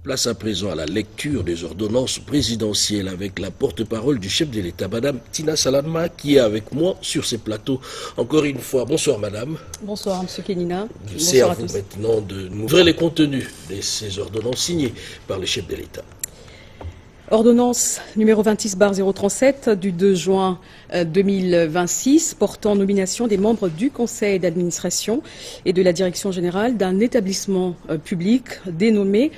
Place à présent à la lecture des ordonnances présidentielles avec la porte-parole du chef de l'État, Madame Tina Salanma, qui est avec moi sur ces plateaux. Encore une fois, bonsoir Madame. Bonsoir Monsieur Kenina. C'est à vous maintenant de nous ouvrir les contenus de ces ordonnances signées par le chef de l'État. Ordonnance numéro 26/037 du 2 juin 2026 portant nomination des membres du conseil d'administration et de la direction générale d'un établissement public dénommé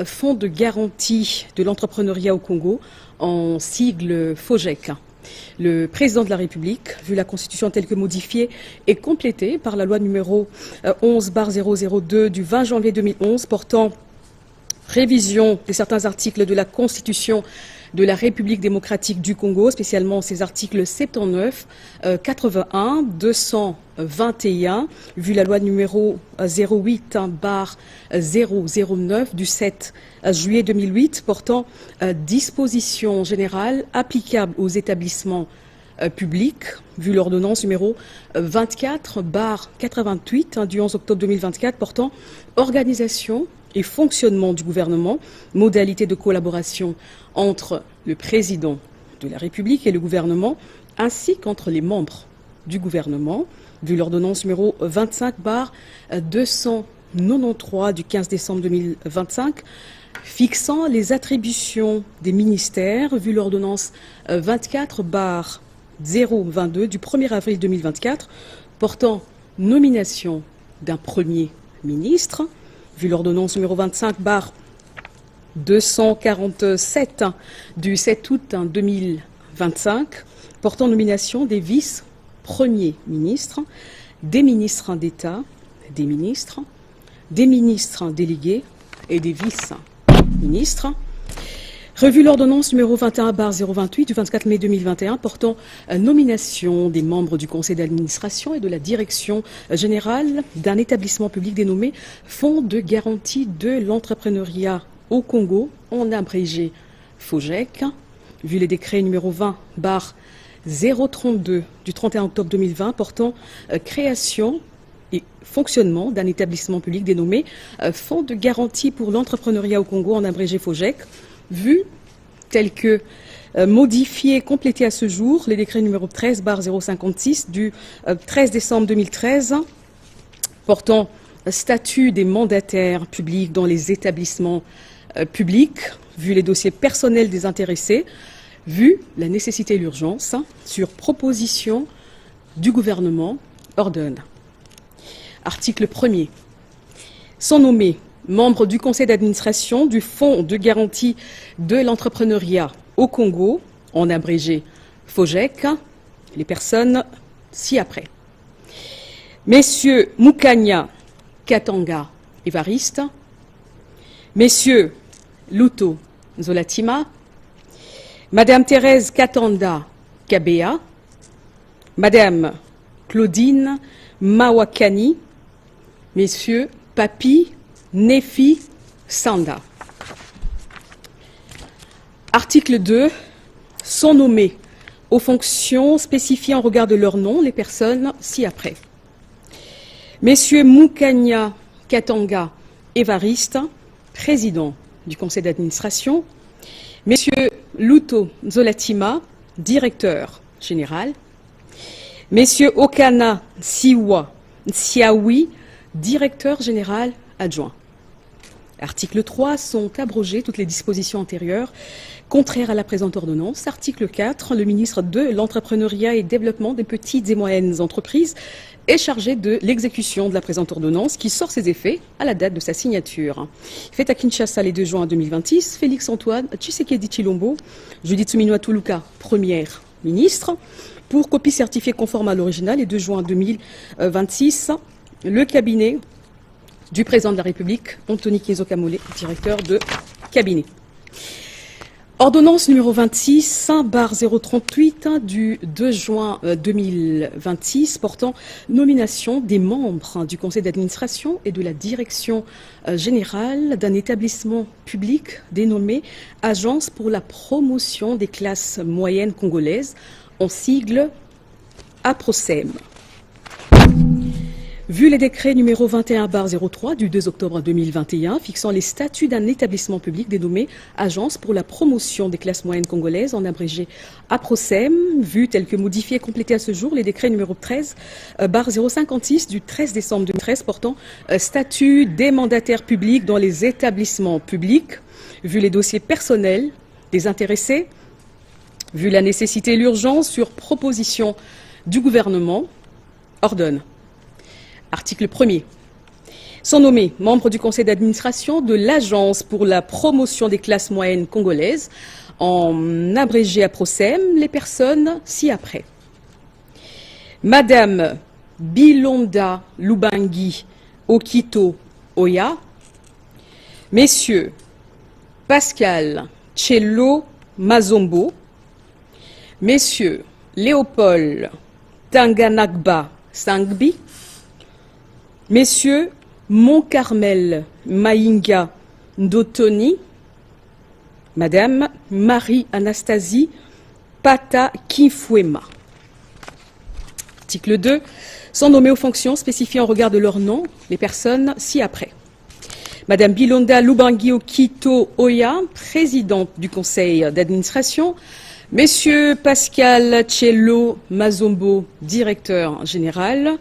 Fonds de garantie de l'entrepreneuriat au Congo, en sigle FOGEC. Le président de la République, vu la Constitution telle que modifiée et complétée par la loi numéro 11/002 du 20 janvier 2011 portant révision de certains articles de la Constitution de la République démocratique du Congo, spécialement ces articles 79, 81, 221, vu la loi numéro 08/009 du 7 juillet 2008 portant dispositions générales applicables aux établissements publics, vu l'ordonnance numéro 24/88 du 11 octobre 2024 portant organisation et fonctionnement du gouvernement, modalités de collaboration entre le président de la République et le gouvernement, ainsi qu'entre les membres du gouvernement, vu l'ordonnance numéro 25/293 du 15 décembre 2025, fixant les attributions des ministères, vu l'ordonnance 24/022 du 1er avril 2024, portant nomination d'un Premier ministre, vu l'ordonnance numéro 25/247 du 7 août 2025, portant nomination des vice-premiers ministres, des ministres d'État, des ministres délégués et des vice-ministres. Revue l'ordonnance numéro 21/028 du 24 mai 2021 portant nomination des membres du conseil d'administration et de la direction générale d'un établissement public dénommé Fonds de garantie de l'entrepreneuriat au Congo, en abrégé FOGEC, vu les décrets numéro 20/032 du 31 octobre 2020 portant création et fonctionnement d'un établissement public dénommé Fonds de garantie pour l'entrepreneuriat au Congo, en abrégé FOGEC, vu tel que modifié et complété à ce jour les décrets numéro 13/056 du 13 décembre 2013 portant statut des mandataires publics dans les établissements publics, vu les dossiers personnels des intéressés, vu la nécessité et l'urgence, sur proposition du gouvernement, ordonne. Article 1er. Sont nommés membres du conseil d'administration du Fonds de garantie de l'entrepreneuriat au Congo, en abrégé FOGEC, les personnes ci-après. Messieurs Mukanya Katanga Évariste, Messieurs Luto Zolatima, Madame Thérèse Katanda Kabea, Madame Claudine Mawakani, Messieurs Papi Nefi Sanda. Article 2. Sont nommés aux fonctions spécifiées en regard de leur nom les personnes ci-après. Messieurs Mukanya Katanga Évariste, président du conseil d'administration. Messieurs Luto Zolatima, directeur général. Messieurs Okana Siawi, directeur général adjoint. Article 3. Sont abrogées toutes les dispositions antérieures contraires à la présente ordonnance. Article 4. Le ministre de l'Entrepreneuriat et Développement des petites et moyennes entreprises est chargé de l'exécution de la présente ordonnance qui sort ses effets à la date de sa signature. Fait à Kinshasa les 2 juin 2026, Félix-Antoine Tshisekedi Tshilombo, Judith Suminwa Tuluka, première ministre, pour copie certifiée conforme à l'original les 2 juin 2026, le cabinet du président de la République, Anthony Kiezo Kamole, directeur de cabinet. Ordonnance numéro 26/038 du 2 juin 2026 portant nomination des membres du conseil d'administration et de la direction générale d'un établissement public dénommé Agence pour la promotion des classes moyennes congolaises, en sigle APROCEM. Vu les décrets numéro 21/03 du 2 octobre 2021 fixant les statuts d'un établissement public dénommé Agence pour la promotion des classes moyennes congolaises, en abrégé APROCEM, vu tel que modifié et complété à ce jour les décrets numéro 13/056 du 13 décembre 2013 portant statut des mandataires publics dans les établissements publics, vu les dossiers personnels des intéressés, vu la nécessité et l'urgence sur proposition du gouvernement, ordonne. Article 1er. Sont nommés membres du conseil d'administration de l'Agence pour la promotion des classes moyennes congolaises, en abrégé APROCEM, les personnes ci-après. Madame Bilonda Lubangi Okito Oya, Messieurs Pascal Tchello Mazombo, Messieurs Léopold Tanganagba Sangbi, Messieurs Mont-Carmel Maïnga Ndotoni, Madame Marie-Anastasie Pata Kinfuema. Article 2. Sont nommés aux fonctions spécifiées en regard de leur nom les personnes ci-après. Madame Bilonda Lubangi Okito Oya, présidente du conseil d'administration. Monsieur Pascal Tchello Mazombo, directeur général.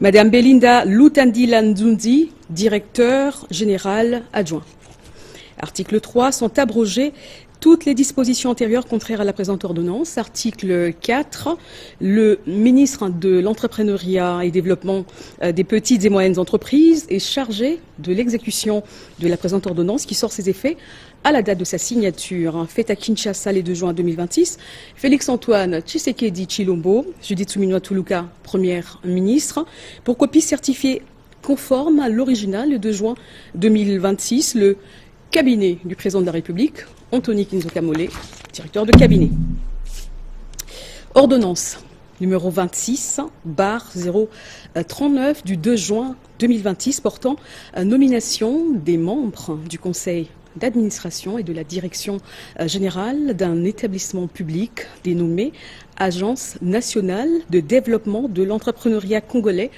Madame Belinda Lutandila Ndundi, directeur général adjoint. Article 3. Sont abrogées toutes les dispositions antérieures contraires à la présente ordonnance. Article 4. Le ministre de l'Entrepreneuriat et Développement des petites et moyennes entreprises est chargé de l'exécution de la présente ordonnance qui sort ses effets à la date de sa signature, faite à Kinshasa le 2 juin 2026, Félix-Antoine Tshisekedi Tshilombo, Judith Suminwa Tuluka, première ministre, pour copie certifiée conforme à l'original le 2 juin 2026, le cabinet du président de la République, Anthony Kinzoka Mole, directeur de cabinet. Ordonnance numéro 26/039 du 2 juin 2026 portant nomination des membres du Conseil d'administration et de la direction générale d'un établissement public dénommé Agence nationale de développement de l'entrepreneuriat congolais,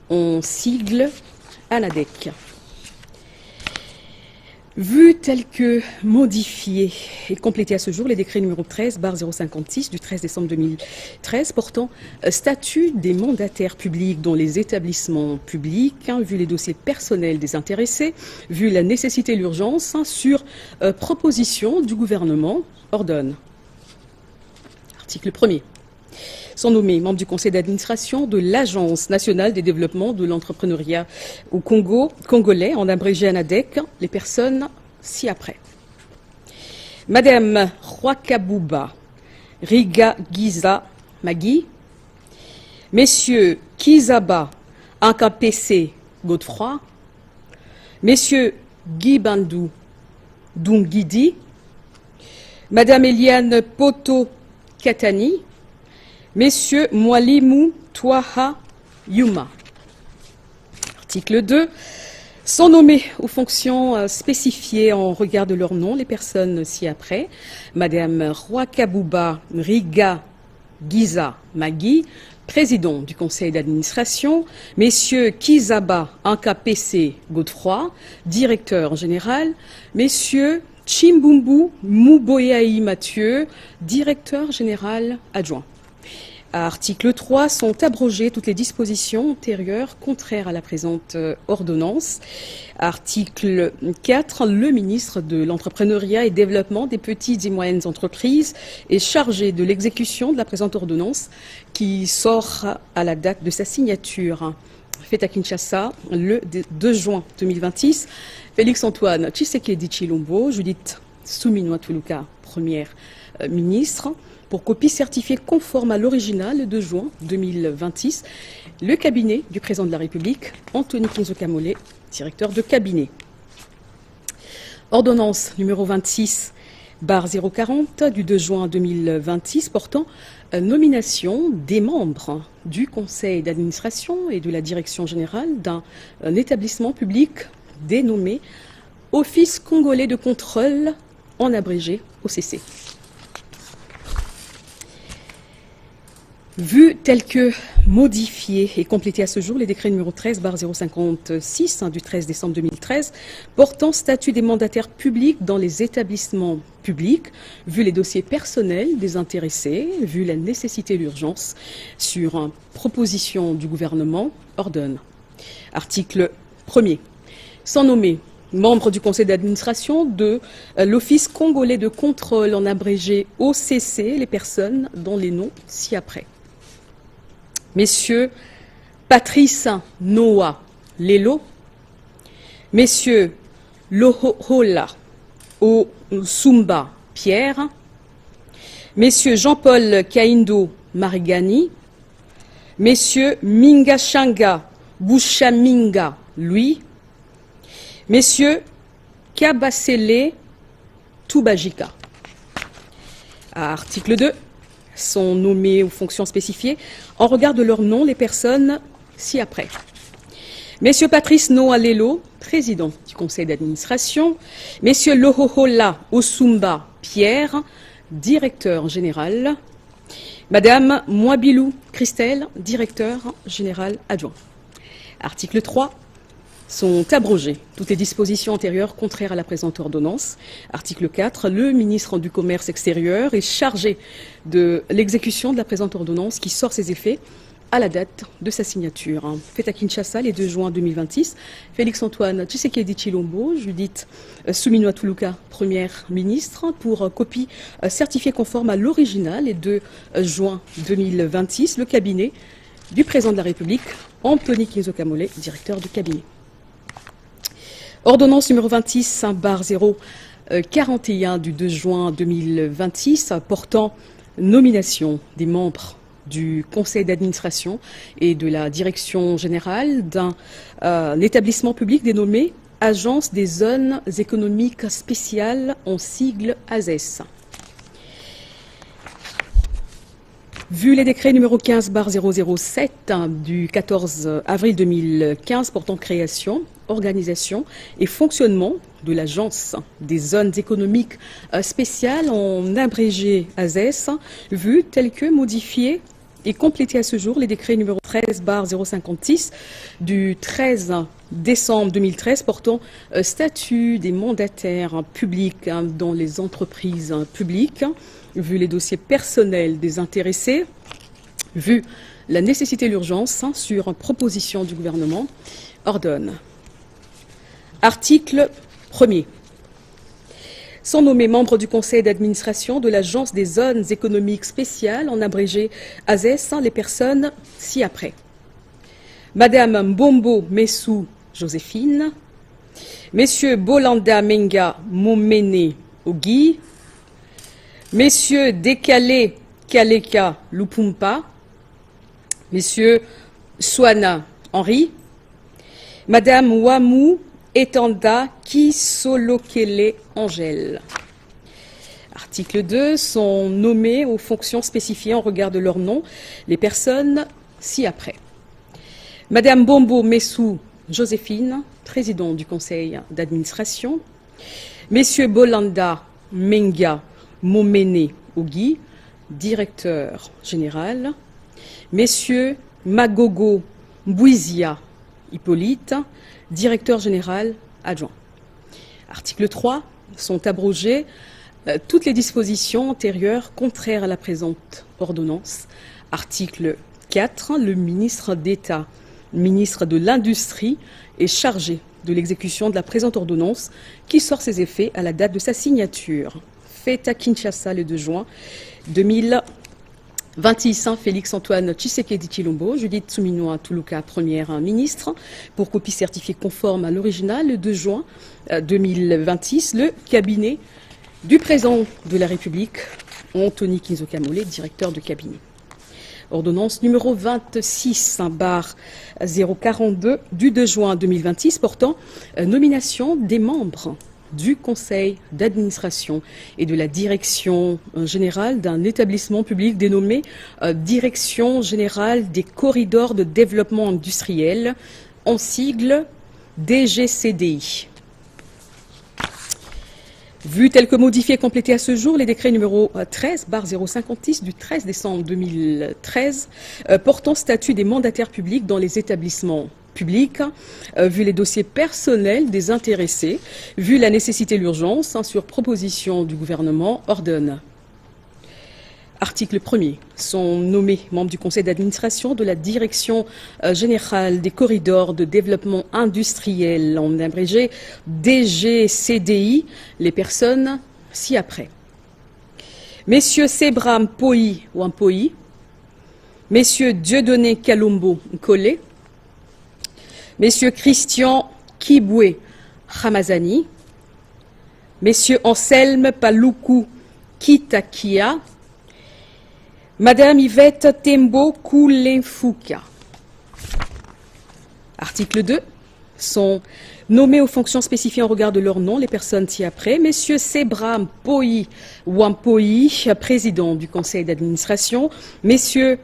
en sigle ANADEC. Vu tel que modifié et complété à ce jour les décrets numéro 13/056 du 13 décembre 2013 portant statut des mandataires publics dans les établissements publics, vu les dossiers personnels des intéressés, vu la nécessité et l'urgence, sur proposition du gouvernement, ordonne. Article 1er. Sont nommés membres du conseil d'administration de l'Agence nationale des développements de l'entrepreneuriat au Congo, congolais, en abrégé ANADEC, les personnes ci-après. Madame Rwakabouba Riga Giza Magui, Messieurs Kizaba Ankapese Godefroy, Messieurs Guy Bandou Dungidi, Madame Eliane Poto Katani, Messieurs Mwalimu Twaha Yuma. Article 2. Sont nommés aux fonctions spécifiées en regard de leur nom les personnes ci-après. Madame Rwakabouba Riga Giza Magui, président du conseil d'administration. Messieurs Kizaba Ankapese Godefroy, directeur général. Messieurs Chimbumbu Muboyaï Mathieu, directeur général adjoint. À article 3, sont abrogées toutes les dispositions antérieures contraires à la présente ordonnance. Article 4, le ministre de l'Entrepreneuriat et Développement des petites et moyennes entreprises est chargé de l'exécution de la présente ordonnance qui sort à la date de sa signature. Faite à Kinshasa le 2 juin 2026. Félix-Antoine Tshisekedi Tshilombo, Judith Suminwa Tuluka, première ministre, pour copie certifiée conforme à l'original le 2 juin 2026, le cabinet du président de la République, Anthony Kinzoka Mole, directeur de cabinet. Ordonnance numéro 26/040 du 2 juin 2026 portant nomination des membres du conseil d'administration et de la direction générale d'un établissement public dénommé Office congolais de contrôle, en abrégé OCC. Vu tel que modifié et complété à ce jour les décrets numéro 13/056 du 13 décembre 2013 portant statut des mandataires publics dans les établissements publics, vu les dossiers personnels des intéressés, vu la nécessité et l'urgence, sur proposition du gouvernement, ordonne. Article 1er. Sans nommer membre du conseil d'administration de l'Office congolais de contrôle, en abrégé OCC, les personnes dont les noms ci-après. Messieurs Patrice Noah Lelo, Messieurs Lohola Osumba Pierre, Messieurs Jean-Paul Kaindo Marigani, Messieurs Mingashanga Bushaminga Louis, Messieurs Kabasele Toubajika. Article 2. Sont nommés aux fonctions spécifiées en regard de leur nom les personnes ci-après. Messieurs Patrice Noah Lelo, président du conseil d'administration. Messieurs Lohohola Osumba Pierre, directeur général. Madame Mwabilou Christelle, directeur général adjoint. Article 3. Sont abrogées toutes les dispositions antérieures contraires à la présente ordonnance. Article 4. Le ministre du Commerce extérieur est chargé de l'exécution de la présente ordonnance qui sort ses effets à la date de sa signature. Fait à Kinshasa, les 2 juin 2026. Félix-Antoine Tshisekedi Tshilombo, Judith Suminwa Tuluka, première ministre, pour copie certifiée conforme à l'original, les 2 juin 2026. Le cabinet du président de la République, Anthony Kinzo Kamole, directeur du cabinet. Ordonnance numéro 26/041 du 2 juin 2026 portant nomination des membres du conseil d'administration et de la direction générale d'un établissement public dénommé Agence des zones économiques spéciales, en sigle AZES. Vu les décrets numéro 15/007 du 14 avril 2015 portant création, organisation et fonctionnement de l'Agence des zones économiques spéciales, en abrégé AZES, vu tel que modifié et complété à ce jour les décrets numéro 13/056 du 13 décembre 2013 portant statut des mandataires publics dans les entreprises publiques, vu les dossiers personnels des intéressés, vu la nécessité et l'urgence, sur proposition du gouvernement, ordonne. Article 1er. Sont nommés membres du conseil d'administration de l'Agence des zones économiques spéciales, en abrégé AZES, les personnes ci-après. Madame Mbombo Messou Joséphine, Messieurs Bolanda Menga Momene Ogi, Messieurs Dekale Kaleka Lupumpa, Messieurs Swana Henri, Madame Wamou Etanda Kisolokele Angèle. Article 2. Sont nommés aux fonctions spécifiées en regard de leur nom les personnes ci-après. Madame Bombo Messou Joséphine, président du conseil d'administration. Messieurs Bolanda Menga Momene Ogi, directeur général. Messieurs Magogo Mbouizia Hippolyte, directeur général adjoint. Article 3. Sont abrogées toutes les dispositions antérieures contraires à la présente ordonnance. Article 4. Le ministre d'État, ministre de l'Industrie, est chargé de l'exécution de la présente ordonnance qui sort ses effets à la date de sa signature. Fait à Kinshasa le 2 juin 2026. Félix-Antoine Tshisekedi Tshilombo, Judith Suminwa Tuluka, première ministre, pour copie certifiée conforme à l'original le 2 juin 2026. Le cabinet du président de la République, Anthony Kinzo Kamole, directeur de cabinet. Ordonnance numéro 26/042 du 2 juin 2026 portant nomination des membres du conseil d'administration et de la direction générale d'un établissement public dénommé Direction générale des corridors de développement industriel, en sigle DGCDI. Vu tel que modifié et complété à ce jour, les décrets numéro 13/056 du 13 décembre 2013 portant statut des mandataires publics dans les établissements publics, vu les dossiers personnels des intéressés, vu la nécessité et l'urgence, sur proposition du gouvernement, ordonne. Article 1er. Sont nommés membres du conseil d'administration de la Direction générale des corridors de développement industriel, en abrégé DGCDI, les personnes ci-après. Messieurs Sebram Poi ou Ampoi, Messieurs Dieudonné Kalombo Collé, Messieurs Christian Kiboué Ramazani, Messieurs Anselme Paloukou Kitakia, Madame Yvette Tembo Koulenfouka. Article 2. Sont nommés aux fonctions spécifiées en regard de leur nom les personnes ci-après. Messieurs Sebram Poi Wampoi, président du conseil d'administration. Messieurs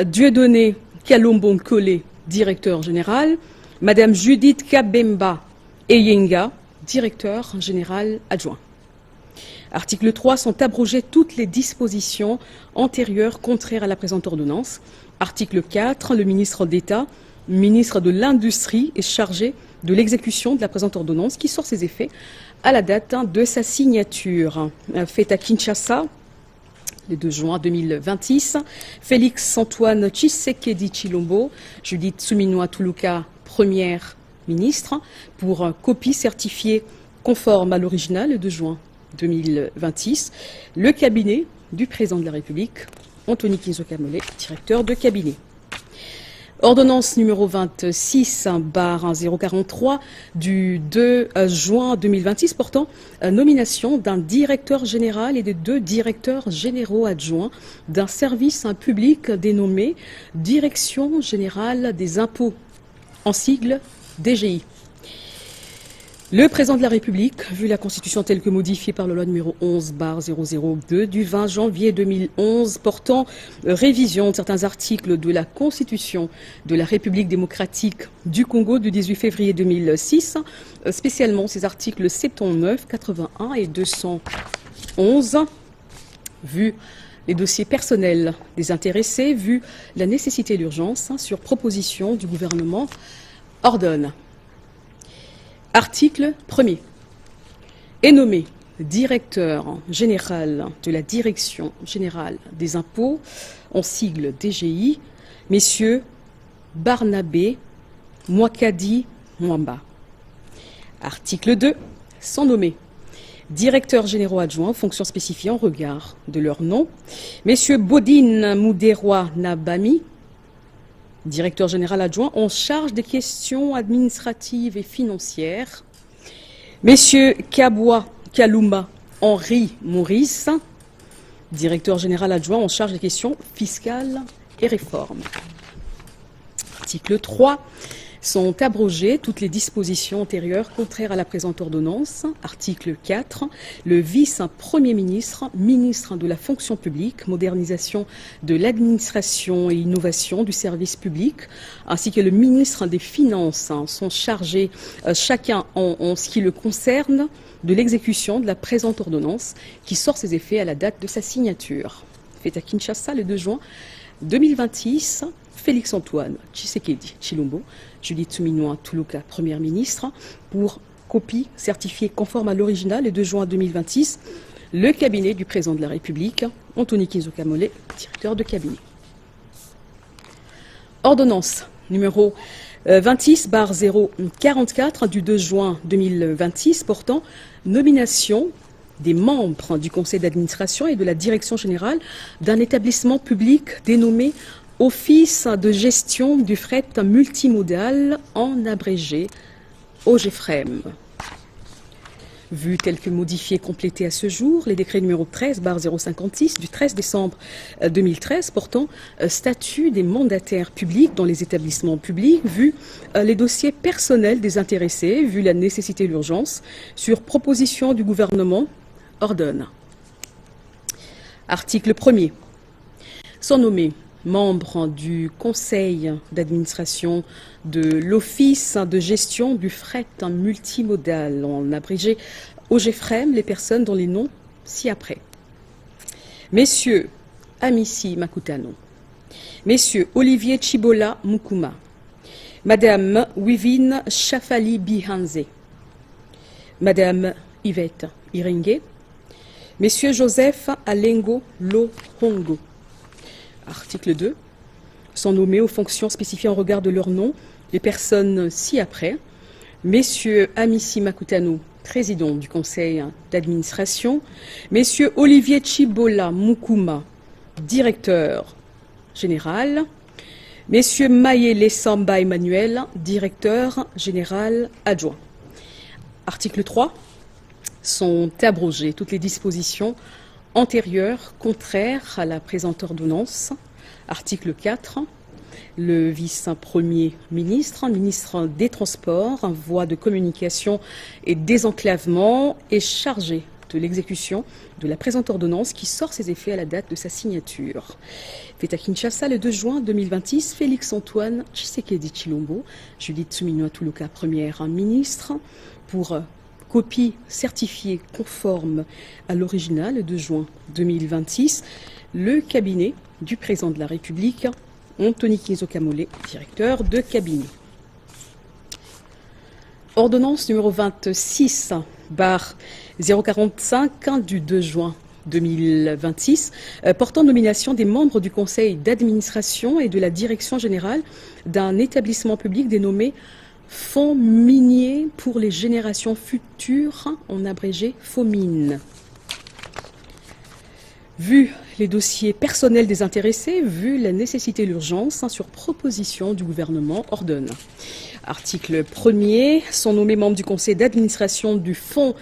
Dieudonné Kalombo Collé, directeur général. Madame Judith Kabemba Eyenga, directeur général adjoint. Article 3. Sont abrogées toutes les dispositions antérieures contraires à la présente ordonnance. Article 4. Le ministre d'État, ministre de l'Industrie, est chargé de l'exécution de la présente ordonnance qui sort ses effets à la date de sa signature. Faite à Kinshasa, le 2 juin 2026. Félix Antoine Tshisekedi Tshilombo, Judith Suminwa Tuluka, première ministre, pour copie certifiée conforme à l'original le 2 juin 2026, le cabinet du président de la République, Anthony Kinzo-Kamole, directeur de cabinet. Ordonnance numéro 26/043 du 2 juin 2026 portant nomination d'un directeur général et de 2 directeurs généraux adjoints d'un service public dénommé Direction générale des impôts, en sigle DGI. Le président de la République, vu la Constitution telle que modifiée par la loi numéro 11/002 du 20 janvier 2011 portant révision de certains articles de la Constitution de la République démocratique du Congo du 18 février 2006, spécialement ces articles 79, 81 et 211, vu les dossiers personnels des intéressés, vu la nécessité et l'urgence, sur proposition du gouvernement, ordonne. Article 1er. Est nommé directeur général de la Direction générale des impôts, en sigle DGI, messieurs Barnabé Mwakadi Mwamba. Article 2. Sont nommés directeurs généraux adjoints, fonctions spécifiées en regard de leur nom, messieurs Bodine Mouderwa Nabami, directeur général adjoint en charge des questions administratives et financières. Messieurs Kabwa Kalumba Henri Maurice, directeur général adjoint en charge des questions fiscales et réformes. Article 3. Sont abrogées toutes les dispositions antérieures contraires à la présente ordonnance. Article 4. Le vice-premier ministre, ministre de la fonction publique, modernisation de l'administration et innovation du service public, ainsi que le ministre des Finances sont chargés, chacun en ce qui le concerne, de l'exécution de la présente ordonnance qui sort ses effets à la date de sa signature. Fait à Kinshasa le 2 juin 2026. Félix Antoine Tshisekedi Tshilombo, Judith Suminwa Tuluka, première ministre, pour copie certifiée conforme à l'original le 2 juin 2026, le cabinet du président de la République, Anthony Kinzo-Kamole, directeur de cabinet. Ordonnance numéro 26/044 du 2 juin 2026 portant nomination des membres du conseil d'administration et de la direction générale d'un établissement public dénommé Office de gestion du fret multimodal, en abrégé OGFREM. Vu tel que modifié et complété à ce jour, les décrets numéro 13/056 du 13 décembre 2013 portant statut des mandataires publics dans les établissements publics, vu les dossiers personnels des intéressés, vu la nécessité et l'urgence, sur proposition du gouvernement, ordonne. Article 1er. Sont nommés membres du conseil d'administration de l'Office de gestion du fret multimodal, en abrégé Ogefrem, les personnes dont les noms ci-après. Messieurs Amissi Makutano, Messieurs Olivier Chibola Mukuma, Madame Wivine Chafali Bihanze, Madame Yvette Iringue, Messieurs Joseph Alengo Lohongo. Article 2. Sont nommés aux fonctions spécifiées en regard de leur nom les personnes ci-après. Messieurs Amissi Makutano, président du conseil d'administration. Messieurs Olivier Chibola Mukuma, directeur général. Messieurs Mayele Samba Emmanuel, directeur général adjoint. Article 3. Sont abrogées toutes les dispositions antérieures contraires à la présente ordonnance. Article 4. Le vice-premier ministre, ministre des Transports, voies de communication et désenclavement, est chargé de l'exécution de la présente ordonnance qui sort ses effets à la date de sa signature. Fait à Kinshasa le 2 juin 2026, Félix-Antoine Tshisekedi Tshilombo, Judith Suminwa Tuluka, première ministre, pour copie certifiée conforme à l'original le 2 juin 2026, le cabinet du président de la République, Anthony Kinzo Kamole, directeur de cabinet. Ordonnance numéro 26/045 du 2 juin 2026 portant nomination des membres du conseil d'administration et de la direction générale d'un établissement public dénommé Fonds minier pour les générations futures, en abrégé FOMIN. Vu les dossiers personnels des intéressés, vu la nécessité et l'urgence, sur proposition du gouvernement, ordonne. Article 1er, sont nommés membres du conseil d'administration du Fonds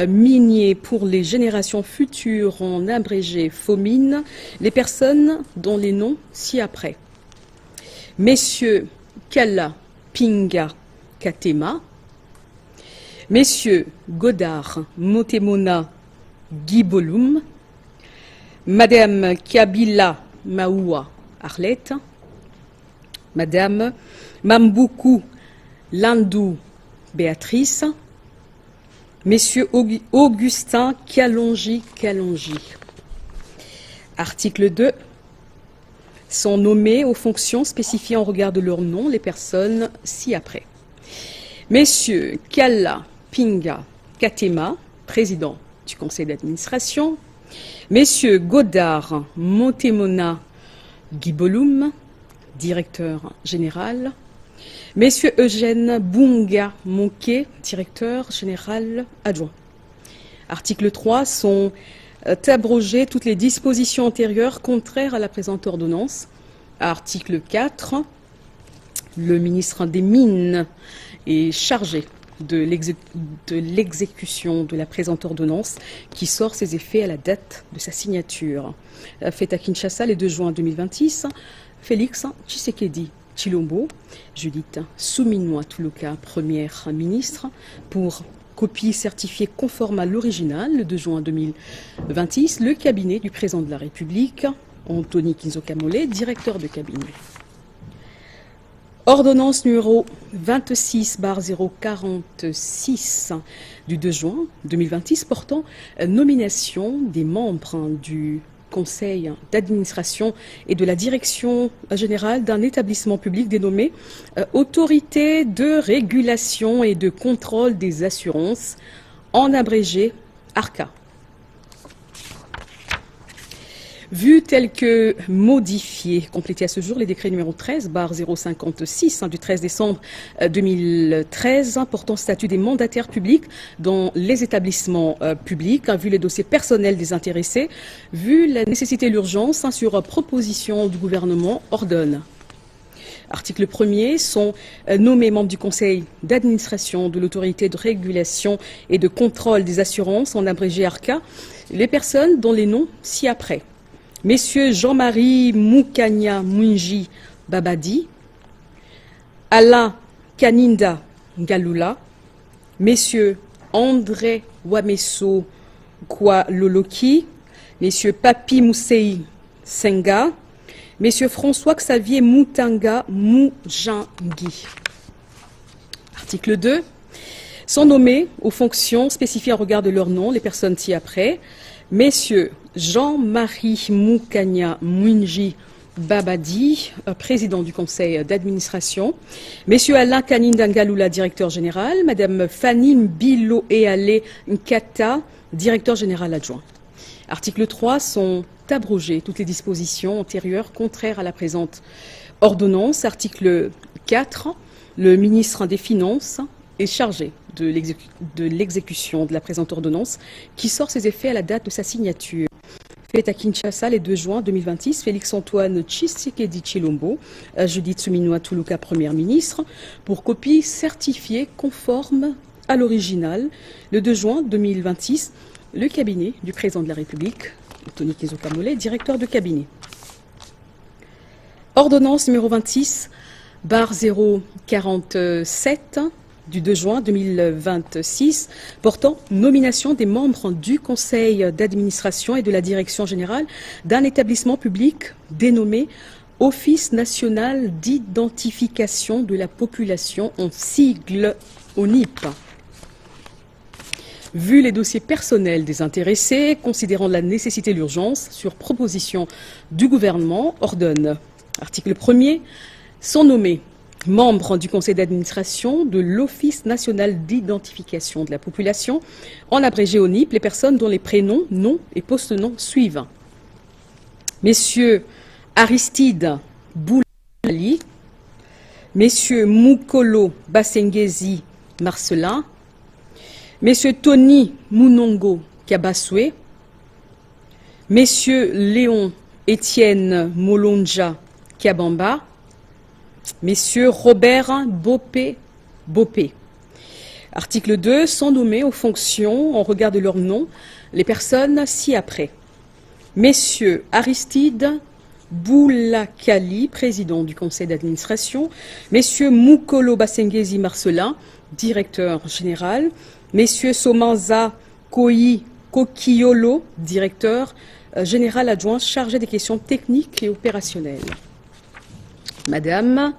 minier pour les générations futures, en abrégé FOMIN, les personnes dont les noms ci-après. Messieurs Kala Pinga Katema, Messieurs Godard Motemona Gibolum, Madame Kabila Maoua Arlette, Madame Mambuku Landou Béatrice, Messieurs Augustin Kalonji. Article 2. Sont nommés aux fonctions spécifiées en regard de leur nom les personnes ci-après. Messieurs Kala Pinga Katema, président du conseil d'administration. Messieurs Godard Motemona Gibolum, directeur général. Messieurs Eugène Bunga Moké, directeur général adjoint. Article 3. Sont abrogées toutes les dispositions antérieures contraires à la présente ordonnance. Article 4. Le ministre des Mines est chargé de l'exécution de la présente ordonnance qui sort ses effets à la date de sa signature. Fait à Kinshasa le 2 juin 2026, Félix Tshisekedi Tshilombo, Judith Suminwa Tuluka, première ministre, pour copie certifiée conforme à l'original le 2 juin 2026, le cabinet du président de la République, Anthony Kinzo Kamole, directeur de cabinet. Ordonnance numéro 26/046 du 2 juin 2026 portant nomination des membres du conseil d'administration et de la direction générale d'un établissement public dénommé Autorité de régulation et de contrôle des assurances, en abrégé ARCA. Vu tel que modifié, complété à ce jour, les décrets numéro 13/056 du 13 décembre 2013 portant statut des mandataires publics dans les établissements publics, vu les dossiers personnels des intéressés, vu la nécessité et l'urgence, sur proposition du gouvernement, ordonne. Article 1er, sont nommés membres du conseil d'administration de l'autorité de régulation et de contrôle des assurances, en abrégé ARCA, les personnes dont les noms ci-après. Messieurs Jean-Marie Moukania Munji Babadi, Alain Kaninda Galula, Messieurs André Wameso Kwaloloki, Messieurs Papi Moussei Senga, Messieurs François Xavier Moutanga Moujangui. Article 2. Sont nommés aux fonctions spécifiées en regard de leur nom les personnes ci-après. Messieurs Jean-Marie Moukania Mwinji Babadi, président du conseil d'administration. Messieurs Alain Kanindangaloula, directeur général. Madame Fanny Mbilo Eale Nkata, directeur général adjoint. Article 3, sont abrogées toutes les dispositions antérieures contraires à la présente ordonnance. Article 4, le ministre des Finances est chargé de l'exécution de la présente ordonnance qui sort ses effets à la date de sa signature. Fait à Kinshasa le 2 juin 2026, Félix-Antoine Tshisekedi Tshilombo, Judith Suminwa Tuluka, Première ministre, pour copie certifiée conforme à l'original. Le 2 juin 2026, le cabinet du président de la République, Anthony Kezokamole, directeur de cabinet. Ordonnance numéro 26/047 du 2 juin 2026 portant nomination des membres du conseil d'administration et de la direction générale d'un établissement public dénommé Office national d'identification de la population, en sigle ONIP. Vu les dossiers personnels des intéressés, considérant la nécessité et l'urgence, sur proposition du gouvernement, ordonne. Article 1er, sont nommés membres du conseil d'administration de l'Office national d'identification de la population, en abrégé ONIP, les personnes dont les prénoms, noms et post-noms suivent. Messieurs Aristide Boulali, Messieurs Mukolo Basengezi Marcelin, Messieurs Tony Munongo Kabaswe, Messieurs Léon Étienne Molonja Kabamba, Messieurs Robert Bopé. Article 2, sont nommés aux fonctions, en regard de leur nom, les personnes ci-après. Messieurs Aristide Boulakali, président du conseil d'administration. Messieurs Mukolo Basengezi Marcelin, directeur général. Messieurs Somanza Kokiolo, directeur général adjoint chargé des questions techniques et opérationnelles. Madame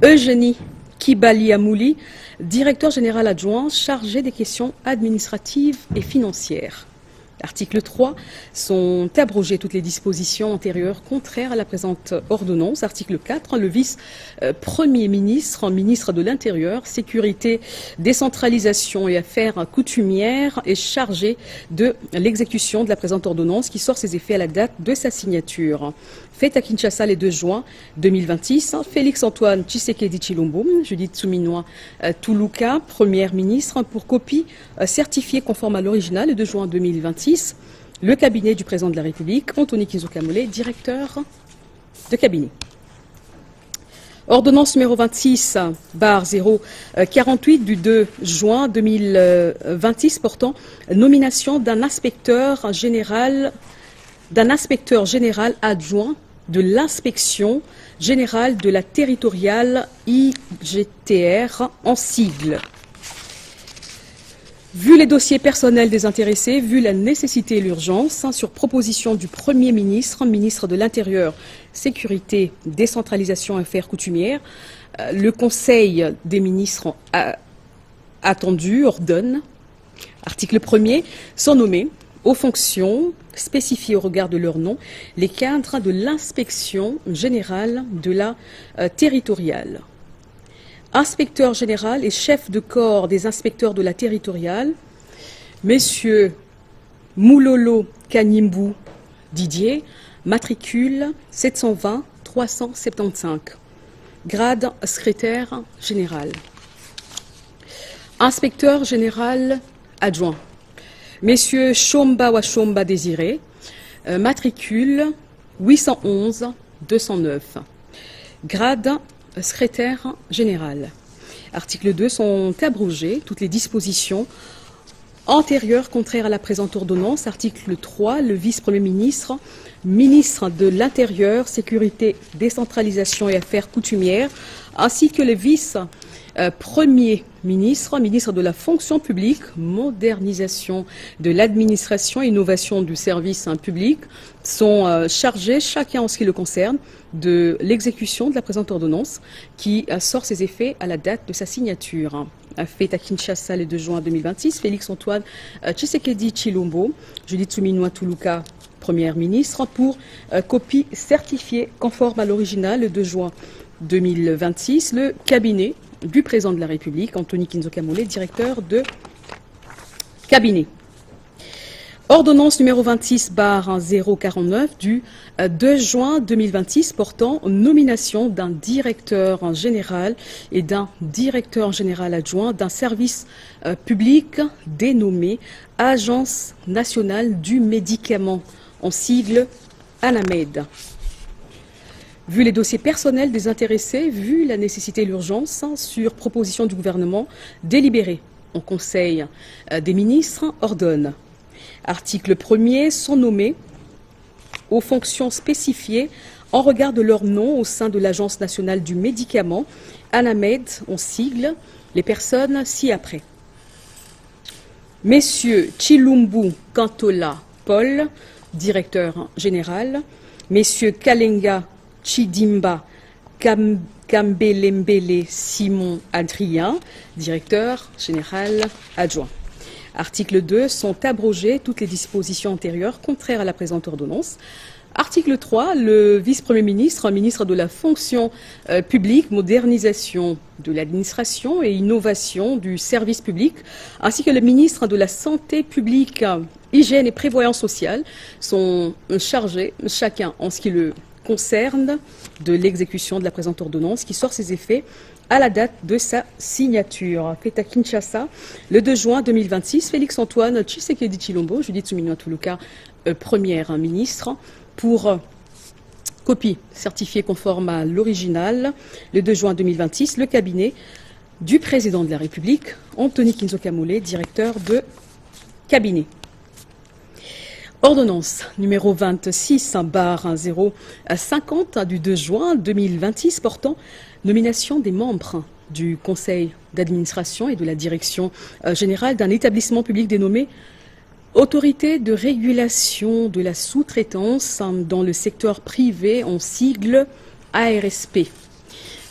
Eugénie Kibaliamouli, directeur général adjoint chargé des questions administratives et financières. Article 3, sont abrogées toutes les dispositions antérieures contraires à la présente ordonnance. Article 4, le vice-premier ministre, ministre de l'Intérieur, Sécurité, Décentralisation et Affaires coutumières est chargé de l'exécution de la présente ordonnance qui sort ses effets à la date de sa signature. Fait à Kinshasa le 2 juin 2026, Félix-Antoine Tshisekedi Tshilombo, Judith Suminwa Tuluka, Première ministre, pour copie certifiée conforme à l'original le 2 juin 2026, le cabinet du président de la République, Anthony Kezokamole, directeur de cabinet. Ordonnance numéro 26/048 du 2 juin 2026 portant nomination d'un inspecteur général adjoint de l'inspection générale de la territoriale IGTR en sigle. Vu les dossiers personnels des intéressés, vu la nécessité et l'urgence, sur proposition du Premier ministre, ministre de l'Intérieur, Sécurité, Décentralisation et Affaires coutumières, le Conseil des ministres attendu ordonne, article 1er, sont nommés aux fonctions spécifiées au regard de leur nom les cadres de l'inspection générale de la territoriale. Inspecteur général et chef de corps des inspecteurs de la territoriale, messieurs Moulolo Kanimbu Didier, matricule 720-375, grade secrétaire général. Inspecteur général adjoint, messieurs Chomba Wachomba Désiré, matricule 811-209, grade secrétaire général. Article 2, sont abrogées toutes les dispositions antérieures contraires à la présente ordonnance. Article 3, le vice-premier ministre, ministre de l'Intérieur, Sécurité, Décentralisation et Affaires coutumières, ainsi que le vice-premier ministre, ministre de la fonction publique, modernisation de l'administration et innovation du service public, sont chargés, chacun en ce qui le concerne, de l'exécution de la présente ordonnance qui sort ses effets à la date de sa signature. Fait à Kinshasa le 2 juin 2026, Félix-Antoine Tshisekedi Tshilombo, Judith Suminwa Tuluka, Première ministre, pour copie certifiée conforme à l'original le 2 juin 2026, le cabinet du président de la République, Anthony Kinzokamole, directeur de cabinet. Ordonnance numéro 26/049 du 2 juin 2026 portant nomination d'un directeur général et d'un directeur général adjoint d'un service public dénommé Agence nationale du médicament, en sigle ANAMED. Vu les dossiers personnels des intéressés, vu la nécessité et l'urgence, sur proposition du gouvernement, délibéré en Conseil des ministres, ordonne. Article 1er, sont nommés aux fonctions spécifiées en regard de leur nom au sein de l'Agence nationale du médicament, ANAMED, en sigle, les personnes ci-après. Messieurs Chilumbu Kantola Paul, directeur général, messieurs Kalenga Chidimba Kambelembele Simon Adrien, directeur général adjoint. Article 2, sont abrogées toutes les dispositions antérieures contraires à la présente ordonnance. Article 3, le vice-premier ministre, ministre de la fonction publique, modernisation de l'administration et innovation du service public, ainsi que le ministre de la santé publique, hygiène et prévoyance sociale sont chargés, chacun en ce qui le concerne, de l'exécution de la présente ordonnance qui sort ses effets à la date de sa signature. Fait à Kinshasa, le 2 juin 2026, Félix-Antoine Tshisekedi Tshilombo, Judith Suminwa Tuluka, Première ministre, pour copie certifiée conforme à l'original, le 2 juin 2026, le cabinet du président de la République, Anthony Kinzokamole, directeur de cabinet. Ordonnance numéro 26/050 du 2 juin 2026 portant nomination des membres du conseil d'administration et de la direction générale d'un établissement public dénommé Autorité de régulation de la sous-traitance dans le secteur privé, en sigle ARSP.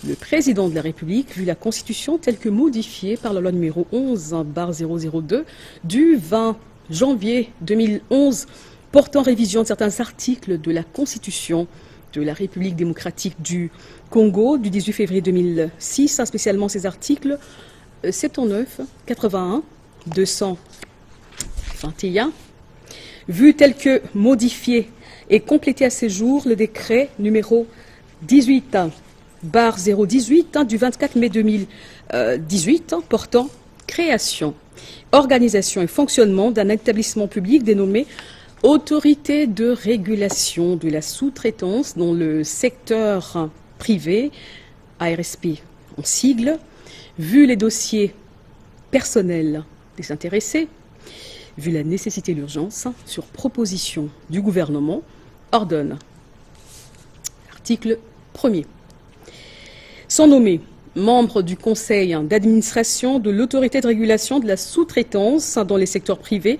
Le président de la République, vu la Constitution telle que modifiée par la loi numéro 11/002 du 20 janvier 2011, portant révision de certains articles de la Constitution de la République démocratique du Congo du 18 février 2006, spécialement ces articles 79, 81, 221, vu tel que modifié et complété à ce jour le décret numéro 18/018 du 24 mai 2018 portant création, organisation et fonctionnement d'un établissement public dénommé Autorité de régulation de la sous-traitance dans le secteur privé, ARSP en sigle, vu les dossiers personnels des intéressés, vu la nécessité et l'urgence, sur proposition du gouvernement, ordonne. Article 1er. Sont nommés membres du conseil d'administration de l'autorité de régulation de la sous-traitance dans les secteurs privés,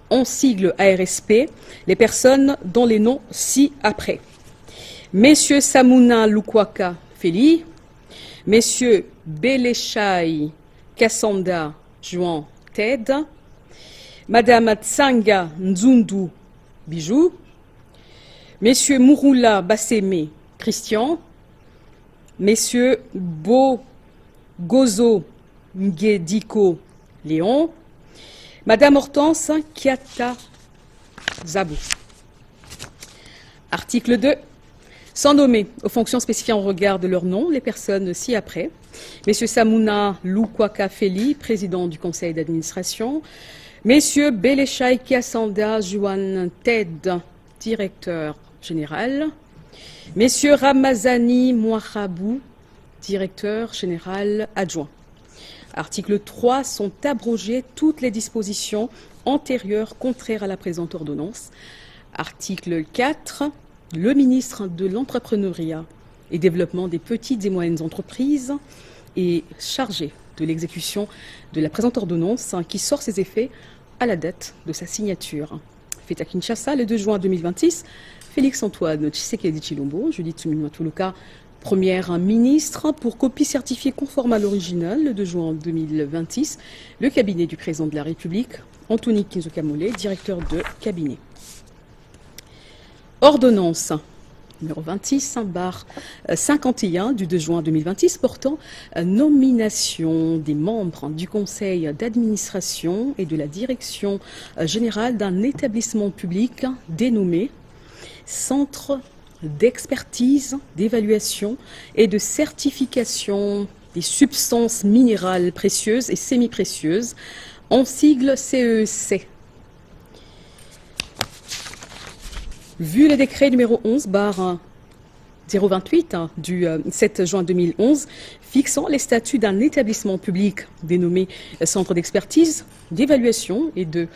en sigle ARSP, les personnes dont les noms ci-après. Messieurs Samuna Lukwaka Feli, Messieurs Beleshai Kassanda Juan Ted, Madame Tsanga Nzundu Bijou, Messieurs Mouroula Basseme Christian, Messieurs Gozo Ngediko Léon, Madame Hortense Kiata Zabou. Article 2. Sans nommer aux fonctions spécifiées en regard de leur nom les personnes ci-après. Messieurs Samuna Lukwaka Feli, président du conseil d'administration. Messieurs Beleshai Kiasanda Juan Ted, directeur général. Messieurs Ramazani Mouarabou, directeur général adjoint. Article 3. Sont abrogées toutes les dispositions antérieures contraires à la présente ordonnance. Article 4. Le ministre de l'Entrepreneuriat et Développement des petites et moyennes entreprises est chargé de l'exécution de la présente ordonnance qui sort ses effets à la date de sa signature. Fait à Kinshasa le 2 juin 2026, Félix-Antoine Tshisekedi Tshilombo, Judith Suminwa Tuluka, Première ministre, pour copie certifiée conforme à l'original le 2 juin 2026, le cabinet du président de la République, Anthony Kinzokamole, directeur de cabinet. Ordonnance numéro 26/51 du 2 juin 2026 portant nomination des membres du conseil d'administration et de la direction générale d'un établissement public dénommé Centre d'expertise, d'évaluation et de certification des substances minérales précieuses et semi-précieuses, en sigle CEC. Vu le décret numéro 11/028 du 7 juin 2011 fixant les statuts d'un établissement public dénommé Centre d'expertise, d'évaluation et de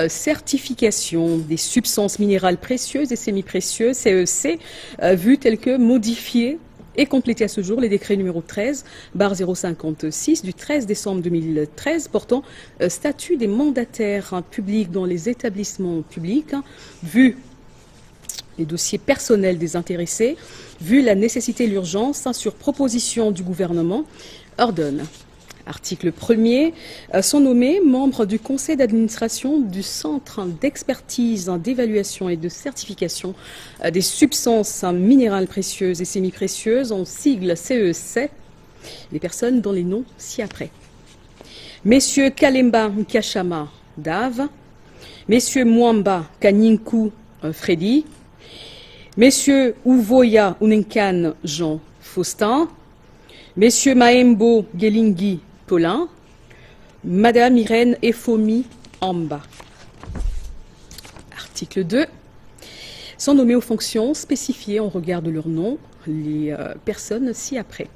certification des substances minérales précieuses et semi-précieuses, CEC, vu tel que modifié et complété à ce jour les décrets numéro 13/056 du 13 décembre 2013 portant statut des mandataires publics dans les établissements publics, vu les dossiers personnels des intéressés, vu la nécessité et l'urgence, sur proposition du gouvernement, ordonne. Article 1er, sont nommés membres du conseil d'administration du Centre d'expertise, d'évaluation et de certification des substances minérales précieuses et semi-précieuses, en sigle CEC, les personnes dont les noms ci-après. Messieurs Kalemba Nkashama Dave, Messieurs Mwamba Kanyinku Freddy, Messieurs Uvoya Unenkan Jean Faustin, Messieurs Maembo Gelingi Paulin, Madame Irène Efomi Amba. Article 2. Sont nommés aux fonctions spécifiées en regard de leur nom les personnes ci-après.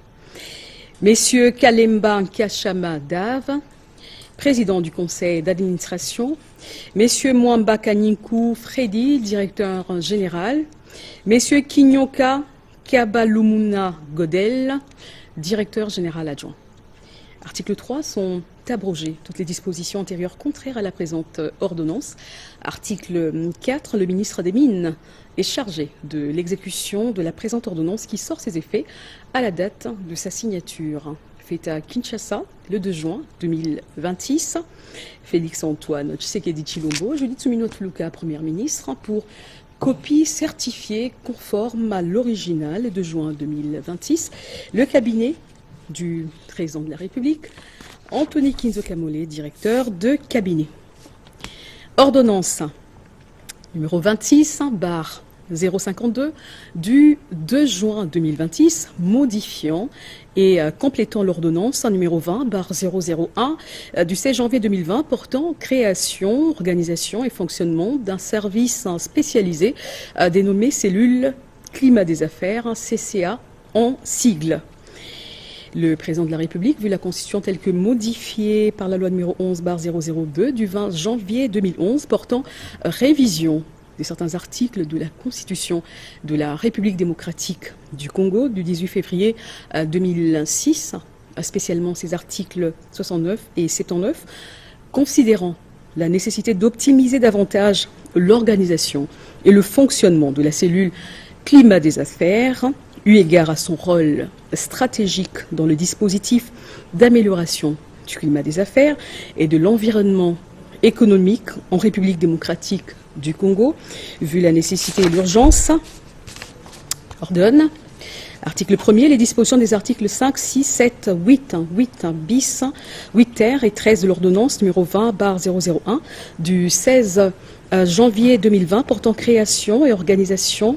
Messieurs Kalemba Nkashama Dave, président du conseil d'administration, Messieurs Mwamba Kanyinku Freddy, directeur général, Messieurs Kinyoka Kabalumuna Godel, directeur général adjoint. Article 3, sont abrogées toutes les dispositions antérieures contraires à la présente ordonnance. Article 4, le ministre des Mines est chargé de l'exécution de la présente ordonnance qui sort ses effets à la date de sa signature. Fait à Kinshasa le 2 juin 2026. Félix-Antoine Tshisekedi Tshilombo, Judith Suminwa Tuluka, Première ministre, pour copie certifiée conforme à l'original le 2 juin 2026. Le cabinet du président de la République, Anthony Kinzokamole, directeur de cabinet. Ordonnance numéro 26/052 du 2 juin 2026, modifiant et complétant l'ordonnance numéro 20/001 du 16 janvier 2020 portant création, organisation et fonctionnement d'un service spécialisé dénommé Cellule Climat des Affaires, CCA en sigle. Le président de la République, vu la Constitution telle que modifiée par la loi numéro 11/002 du 20 janvier 2011 portant révision de certains articles de la Constitution de la République démocratique du Congo du 18 février 2006, spécialement ses articles 69 et 79, considérant la nécessité d'optimiser davantage l'organisation et le fonctionnement de la cellule climat des affaires, eu égard à son rôle stratégique dans le dispositif d'amélioration du climat des affaires et de l'environnement économique en République démocratique du Congo, vu la nécessité et l'urgence, ordonne. Article 1er, les dispositions des articles 5, 6, 7, 8 bis, 8 ter et 13 de l'ordonnance numéro 20/001 du 16 janvier 2020 portant création et organisation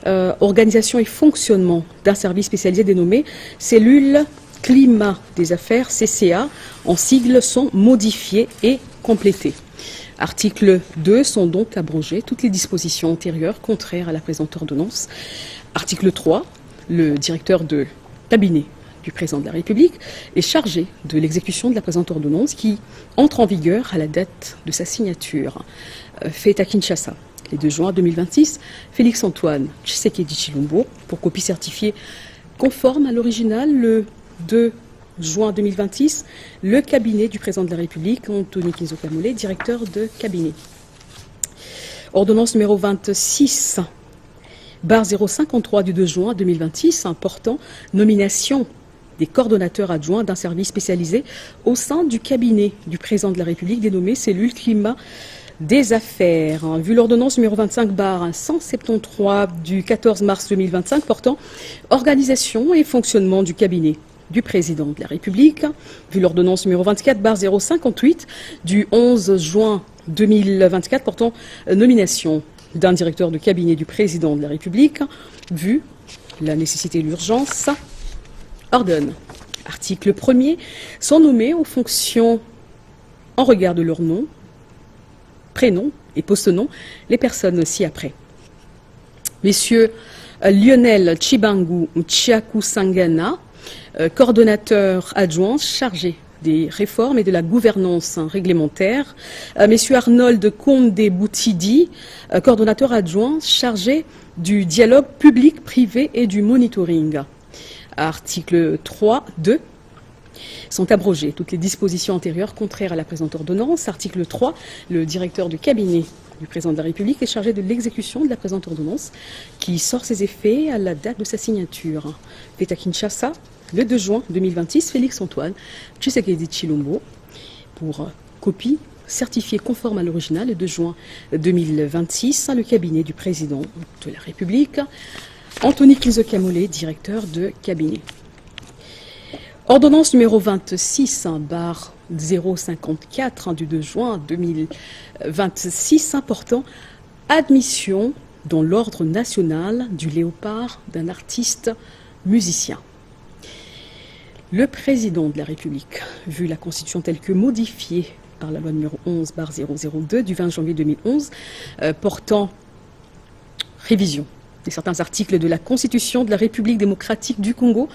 et fonctionnement d'un service spécialisé dénommé Cellule Climat des Affaires, CCA, en sigle, sont modifiés et complétés. Article 2, sont donc abrogées toutes les dispositions antérieures contraires à la présente ordonnance. Article 3, le directeur de cabinet du président de la République est chargé de l'exécution de la présente ordonnance qui entre en vigueur à la date de sa signature. Fait à Kinshasa, le 2 juin 2026, Félix-Antoine Tshisekedi Tshilombo, pour copie certifiée conforme à l'original le 2 juin 2026, le cabinet du président de la République, Anthony Kinzo Kamole, directeur de cabinet. Ordonnance numéro 26, barre 053 du 2 juin 2026, portant nomination des coordonnateurs adjoints d'un service spécialisé au sein du cabinet du président de la République dénommé cellule climat des affaires. Vu l'ordonnance numéro 25 barre 173 du 14 mars 2025 portant organisation et fonctionnement du cabinet du président de la République, vu l'ordonnance numéro 24 barre 058 du 11 juin 2024 portant nomination d'un directeur de cabinet du président de la République, vu la nécessité et l'urgence, ordonne, article 1er, sont nommés aux fonctions en regard de leur nom, prénom et post-nom, les personnes ci-après. Messieurs Lionel Chibangu Chiaku Sangana, coordonnateur adjoint chargé des réformes et de la gouvernance réglementaire. Messieurs Arnold Condé-Boutidi, coordonnateur adjoint chargé du dialogue public-privé et du monitoring. Article 3, 2. Sont abrogées toutes les dispositions antérieures contraires à la présente ordonnance. Article 3. Le directeur du cabinet du président de la République est chargé de l'exécution de la présente ordonnance qui sort ses effets à la date de sa signature. Fait à Kinshasa, le 2 juin 2026, Félix Antoine Tshisekedi Tshilombo, pour copie certifiée conforme à l'original, le 2 juin 2026, le cabinet du président de la République, Anthony Kinzo Kamole, directeur de cabinet. Ordonnance numéro 26, barre 054 du 2 juin 2026, portant admission dans l'ordre national du léopard d'un artiste musicien. Le président de la République, vu la Constitution telle que modifiée par la loi numéro 11, barre 002 du 20 janvier 2011, portant révision de certains articles de la Constitution de la République démocratique du Congo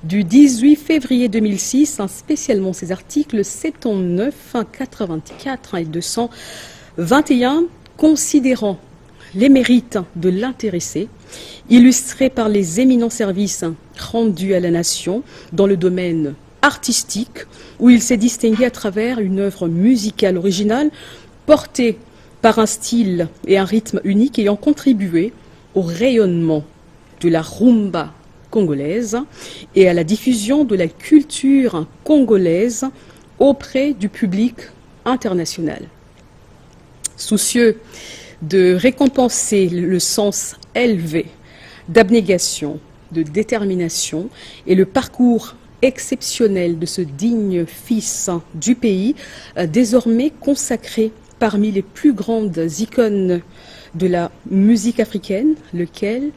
du 18 février 2006, spécialement ces articles 79, 84 et 221, considérant les mérites de l'intéressé, illustrés par les éminents services rendus à la nation dans le domaine artistique, où il s'est distingué à travers une œuvre musicale originale, portée par un style et un rythme unique ayant contribué au rayonnement de la rumba congolaise et à la diffusion de la culture congolaise auprès du public international. Soucieux de récompenser le sens élevé d'abnégation, de détermination et le parcours exceptionnel de ce digne fils du pays, désormais consacré parmi les plus grandes icônes de la musique africaine, lequel,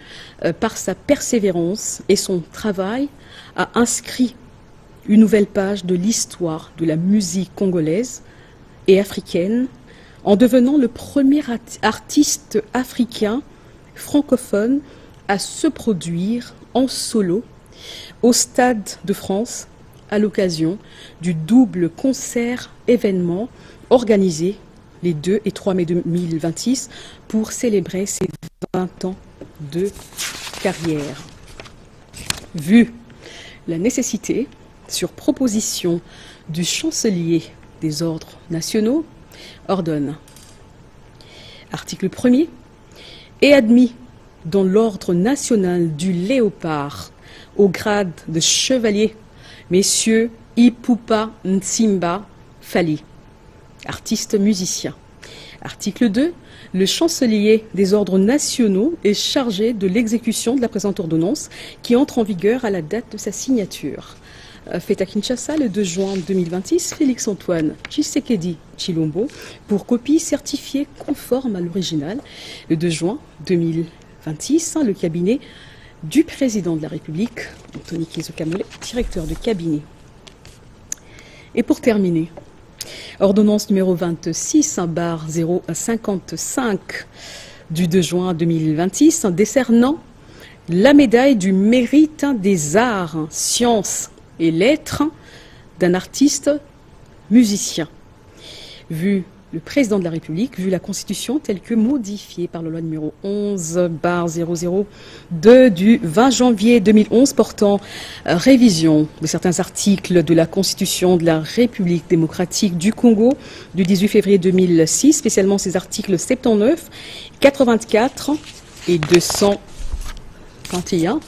par sa persévérance et son travail, a inscrit une nouvelle page de l'histoire de la musique congolaise et africaine, en devenant le premier artiste africain francophone à se produire en solo au Stade de France à l'occasion du double concert événement organisé les 2 et 3 mai 2026 pour célébrer ses 20 ans de carrière. Vu la nécessité, sur proposition du chancelier des ordres nationaux, ordonne. Article 1er. Est admis dans l'ordre national du léopard au grade de chevalier, messieurs Ipupa Nsimba Fali, artiste musicien. Article 2. Le chancelier des ordres nationaux est chargé de l'exécution de la présente ordonnance qui entre en vigueur à la date de sa signature. Fait à Kinshasa le 2 juin 2026, Félix Antoine Tshisekedi Tshilombo, pour copie certifiée conforme à l'original, le 2 juin 2026, le cabinet du président de la République, Anthony Kinzo Kamole, directeur de cabinet. Et pour terminer, ordonnance numéro 26, barre 055 du 2 juin 2026, décernant la médaille du mérite des arts, sciences et lettres d'un artiste musicien. Vu le président de la République, vu la Constitution telle que modifiée par la loi numéro 11/002 du 20 janvier 2011 portant révision de certains articles de la Constitution de la République démocratique du Congo du 18 février 2006, spécialement ces articles 79, 84 et 221,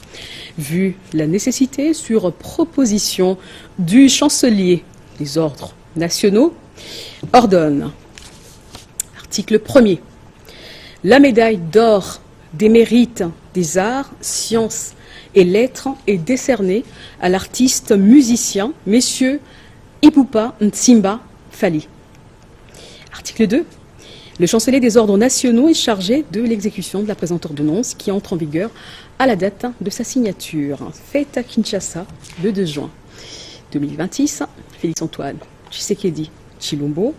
vu la nécessité sur proposition du chancelier des ordres nationaux, ordonne, article 1er, la médaille d'or des mérites des arts, sciences et lettres est décernée à l'artiste musicien Messieurs Ipupa Ntsimba Fali. Article 2. Le chancelier des ordres nationaux est chargé de l'exécution de la présente ordonnance qui entre en vigueur à la date de sa signature. Faite à Kinshasa le 2 juin 2026, Félix-Antoine Tshisekedi Tshilombo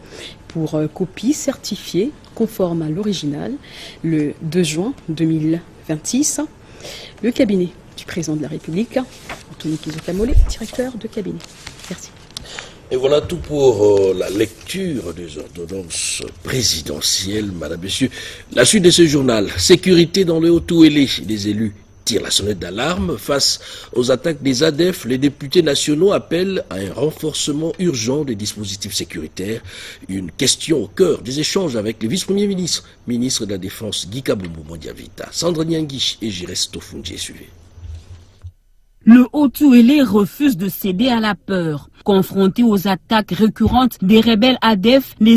pour copie certifiée conforme à l'original le 2 juin 2026. Le cabinet du président de la République, Anthony Kizokamole, directeur de cabinet. Merci. Et voilà tout pour la lecture des ordonnances présidentielles, madame, messieurs. La suite de ce journal, sécurité dans le Haut-Ouélé, les élus tirent la sonnette d'alarme. Face aux attaques des ADF, les députés nationaux appellent à un renforcement urgent des dispositifs sécuritaires. Une question au cœur des échanges avec les vice-premiers ministres, ministre de la Défense Guy Kaboumbou Mondiavita, Sandra Nyangui et Jires Tofundié. Suivez. Le Haut-Ouélé refuse de céder à la peur. Confronté aux attaques récurrentes des rebelles ADF, les